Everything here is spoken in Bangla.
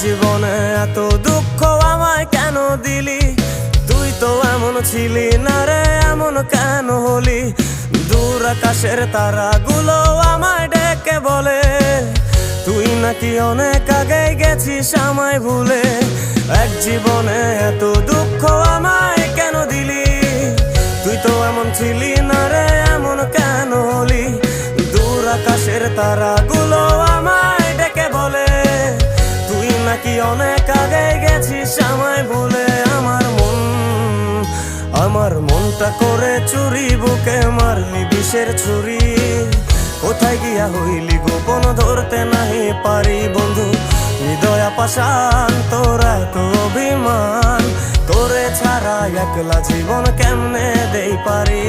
জীবনে এত দুঃখ আমায় কেন দিলি? তুই তো এমন ছিলি না রে, এমন কেন হলি? দূর আকাশের তারাগুলো আমায় ডেকে বলে তুই নাকি অনেক আগে গেছিস আমায় ভুলে। এক জীবনে এত দুঃখ আমায় কেন দিলি? তুই তো এমন ছিলি না রে, এমন কেন হলি? দূর আকাশের তারাগুলো আমায় ডেকে বলে তুই নাকি অনেক আগে গেছিস আমায় ভুলে। আমার মনটা করে চুরি, বুকে মারলি বিষের ছুরি। কোথায় গিয়া হইলি গোপন ধরতে নাহি পারি বন্ধু। হৃদয় পাষাণ তোর এত অভিমান, তোরে ছাড়া একলা জীবন কেমনে দেই পারি?